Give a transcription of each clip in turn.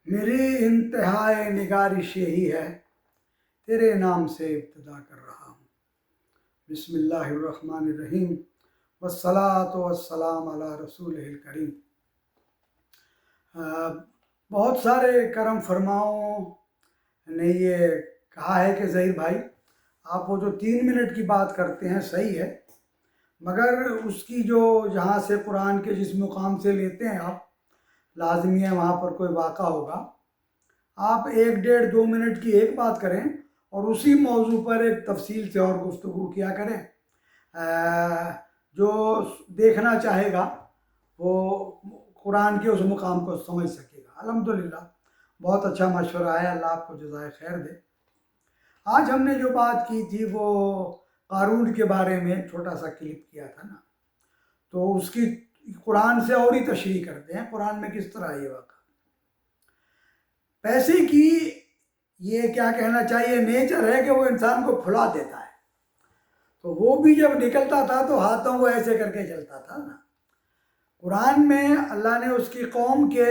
میری انتہائی نگارش یہی ہے، تیرے نام سے ابتدا کر رہا ہوں۔ بسم اللہ الرحمن الرحیم، والصلاۃ والسلام علی رسول الکریم۔ بہت سارے کرم فرماؤں نے یہ کہا ہے کہ ظہیر بھائی آپ وہ جو 3 منٹ کی بات کرتے ہیں صحیح ہے، مگر اس کی جو جہاں سے قرآن کے جس مقام سے لیتے ہیں آپ، لازمی ہے وہاں پر کوئی واقعہ ہوگا۔ آپ 1 ڈیڑھ 2 منٹ کی ایک بات کریں اور اسی موضوع پر ایک تفصیل سے اور گفتگو کیا کریں، جو دیکھنا چاہے گا وہ قرآن کے اس مقام کو سمجھ سکے گا۔ الحمدللہ بہت اچھا مشورہ ہے، اللہ آپ کو جزائے خیر دے۔ آج ہم نے جو بات کی تھی وہ قارون کے بارے میں چھوٹا سا کلپ کیا تھا نا، تو اس کی قرآن سے اور ہی تشریح کرتے ہیں، قرآن میں کس طرح یہ واقعہ پیسے کی یہ کیا کہنا چاہیے نیچر ہے کہ وہ انسان کو پھلا دیتا ہے، تو وہ بھی جب نکلتا تھا تو ہاتھوں کو ایسے کر کے چلتا تھا نا۔ قرآن میں اللہ نے اس کی قوم کے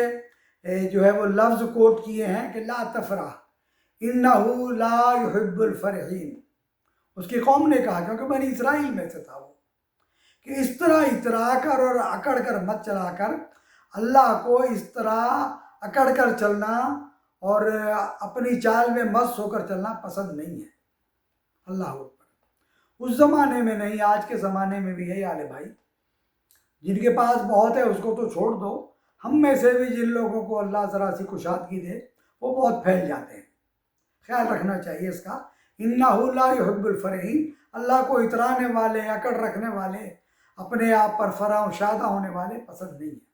جو ہے وہ لفظ کوٹ کیے ہیں کہ لا تفرح انہو لا یحب الفرحین۔ اس کی قوم نے کہا، کیونکہ بنی اسرائیل میں سے تھا وہ، کہ اس طرح اترا کر اور اکڑ کر مت چلا کر، اللہ کو اس طرح اکڑ کر چلنا اور اپنی چال میں مست ہو کر چلنا پسند نہیں ہے۔ اللہ اکبر۔ اس زمانے میں نہیں، آج کے زمانے میں بھی ہے یار بھائی، جن کے پاس بہت ہے اس کو تو چھوڑ دو، ہم میں سے بھی جن لوگوں کو اللہ ذرا سی کشادگی دے وہ بہت پھیل جاتے ہیں۔ خیال رکھنا چاہیے اس کا۔ انہ لا یحب الفرحین، اللہ کو اترانے والے، اکڑ رکھنے والے، اپنے آپ پر فرح و شادہ ہونے والے پسند نہیں ہے۔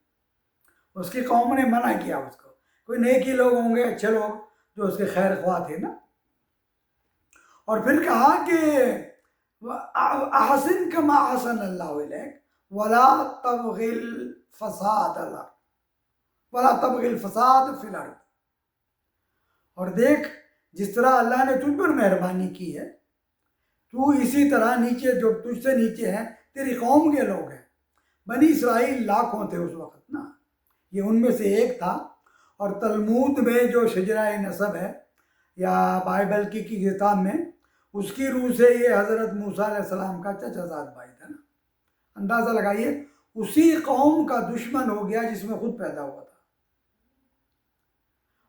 اس کی قوم نے منع کیا اس کو۔ کوئی نیکی لوگ ہوں گے، اچھے لوگ جو اس کے خیر خواہ تھے نا، اور پھر کہا کہ احسن کما احسن اللہ الیک ولا تبغی الفساد فی الارض، اور دیکھ جس طرح اللہ نے تجھ پر مہربانی کی ہے، تو اسی طرح نیچے جو تجھ سے نیچے ہیں تیری قوم کے لوگ ہیں۔ بنی اسرائیل لاکھوں تھے اس وقت نا، یہ ان میں سے ایک تھا۔ اور تلمود میں جو شجرہ نسب ہے یا بائبل کی کتاب میں، اس کی روح سے یہ حضرت موسیٰ علیہ السلام کا چچا زاد بھائی تھا نا۔ اندازہ لگائیے، اسی قوم کا دشمن ہو گیا جس میں خود پیدا ہوا تھا۔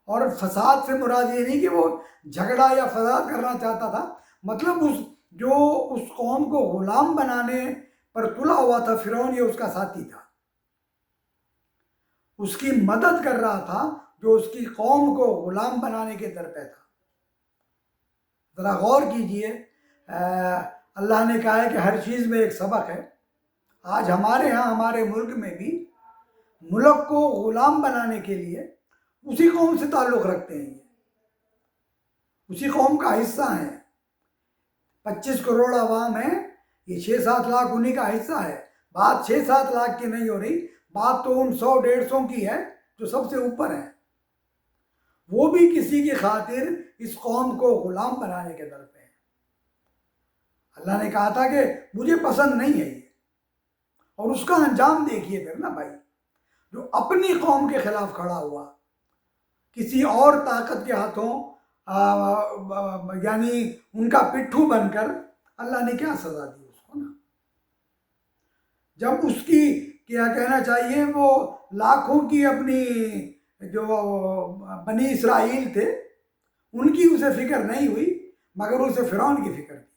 اور فساد سے مراد یہ نہیں کہ وہ جھگڑا یا فساد کرنا چاہتا تھا، مطلب اس قوم کو غلام بنانے پر تلا ہوا تھا فرعون، یہ اس کا ساتھی تھا، اس کی مدد کر رہا تھا جو اس کی قوم کو غلام بنانے کے در پہ تھا۔ ذرا غور کیجئے، اللہ نے کہا ہے کہ ہر چیز میں ایک سبق ہے۔ آج ہمارے ہاں ہمارے ملک میں بھی ملک کو غلام بنانے کے لیے اسی قوم سے تعلق رکھتے ہیں، اسی قوم کا حصہ ہیں۔ 25 کروڑ عوام ہیں، یہ 6-7 لاکھ انہی کا حصہ ہے۔ بات 6-7 لاکھ کی نہیں ہو رہی، بات تو ان 100-150 کی ہے جو سب سے اوپر ہیں۔ وہ بھی کسی کی خاطر اس قوم کو غلام بنانے کے در پہ ہیں۔ اللہ نے کہا تھا کہ مجھے پسند نہیں ہے یہ، اور اس کا انجام دیکھیے پھر نا بھائی، جو اپنی قوم کے خلاف کھڑا ہوا کسی اور طاقت کے ہاتھوں، یعنی ان کا پٹھو بن کر، اللہ نے کیا سزا دی اس کو نا۔ جب اس کی کیا کہنا چاہیے وہ لاکھوں کی اپنی جو بنی اسرائیل تھے ان کی اسے فکر نہیں ہوئی، مگر اسے فرعون کی فکر تھی۔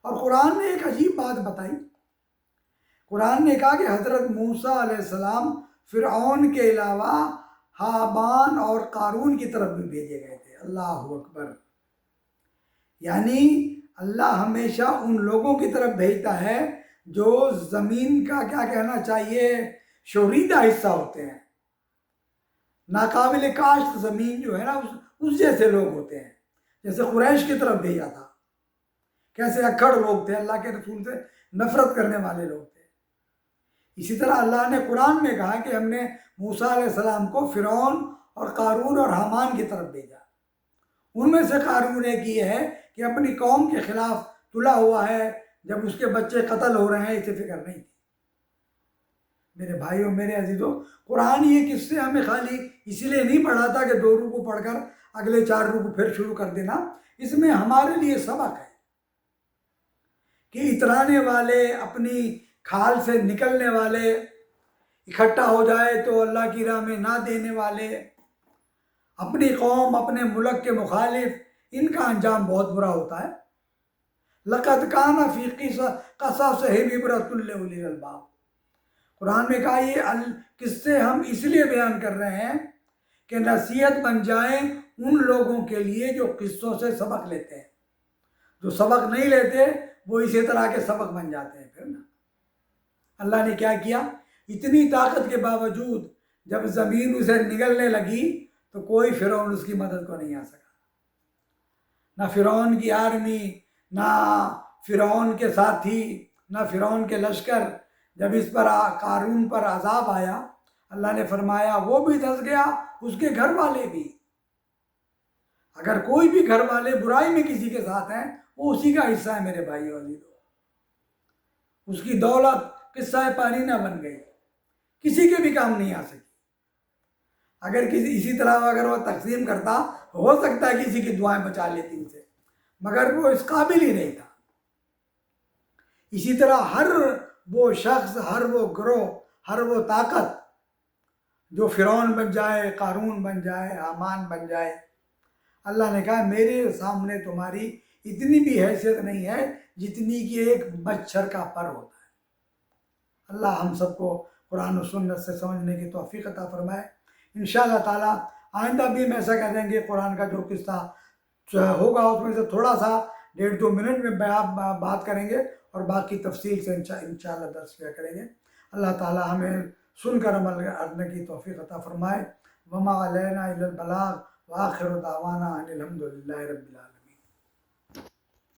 اور قرآن نے ایک عجیب بات بتائی، قرآن نے کہا کہ حضرت موسیٰ علیہ السلام فرعون کے علاوہ حامان اور قارون کی طرف بھی بھیجے گئے تھے۔ اللہ اکبر۔ یعنی اللہ ہمیشہ ان لوگوں کی طرف بھیجتا ہے جو زمین کا کیا کہنا چاہیے شوریدہ حصہ ہوتے ہیں، ناقابل کاشت زمین جو ہے نا، اس جیسے لوگ ہوتے ہیں۔ جیسے قریش کی طرف بھیجا تھا، کیسے اکڑ لوگ تھے، اللہ کے رسول سے نفرت کرنے والے لوگ تھے۔ اسی طرح اللہ نے قرآن میں کہا کہ ہم نے موسیٰ علیہ السلام کو فرعون اور قارون اور حامان کی طرف بھیجا۔ ان میں سے قارون ایک یہ ہے کہ اپنی قوم کے خلاف تلا ہوا ہے، جب اس کے بچے قتل ہو رہے ہیں اسے فکر نہیں تھی۔ میرے بھائیوں، میرے عزیزوں، قرآن یہ قصے ہمیں خالی اسی لیے نہیں پڑھاتا کہ 2 رکوع پڑھ کر اگلے 4 رکوع پھر شروع کر دینا. اس میں ہمارے لیے سبق ہے کہ اترانے والے، اپنی کھال سے نکلنے والے، اکٹھا ہو جائے تو اللہ کی راہ میں نہ دینے والے، اپنی قوم، اپنے ملک کے مخالف، ان کا انجام بہت برا ہوتا ہے. لَقَدْ كَانَ فِي قَصَصِهِمْ عِبْرَةٌ لِأُولِي الْأَلْبَابِ. قرآن میں کہا یہ قصے ہم اس لیے بیان کر رہے ہیں کہ نصیحت بن جائیں ان لوگوں کے لیے جو قصوں سے سبق لیتے ہیں. جو سبق نہیں لیتے وہ اسی طرح کے سبق بن جاتے ہیں پھر نا. اللہ نے کیا کیا؟ اتنی طاقت کے باوجود جب زمین اسے نگلنے لگی تو کوئی فرعون اس کی مدد کو نہیں آ سکا. نہ فرعون کی آرمی، نہ فرعون کے ساتھی، نہ فرعون کے لشکر. جب اس پر قارون پر عذاب آیا، اللہ نے فرمایا وہ بھی دھنس گیا، اس کے گھر والے بھی. اگر کوئی بھی گھر والے برائی میں کسی کے ساتھ ہیں وہ اسی کا حصہ ہے میرے بھائیو عزیزو. اس کی دولت قصہ پانی نہ بن گئی، کسی کے بھی کام نہیں آ سکی. اگر اسی طرح اگر وہ تقسیم کرتا ہو سکتا ہے کسی کی دعائیں بچا لیتی اسے، مگر وہ اس قابل ہی نہیں تھا. اسی طرح ہر وہ شخص، ہر وہ گروہ، ہر وہ طاقت جو فرعون بن جائے، قارون بن جائے، حامان بن جائے، اللہ نے کہا میرے سامنے تمہاری اتنی بھی حیثیت نہیں ہے جتنی کہ ایک مچھر کا پر ہوتا ہے. اللہ ہم سب کو قرآن و سنت سے سمجھنے کی توفیق عطا فرمائے. انشاءاللہ تعالیٰ آئندہ بھی ہم ایسا کر دیں گے، قرآن کا جو قصہ ہوگا اس میں سے تھوڑا سا 1.5-2 منٹ میں بات کریں گے اور باقی تفصیل سے انشاءاللہ درس کیا کریں گے. اللہ تعالیٰ ہمیں سن کر عمل کرنے کی توفیق عطا فرمائے. وما علینا الا البلاغ وآخر دعوانا ان الحمد للہ رب العالمین.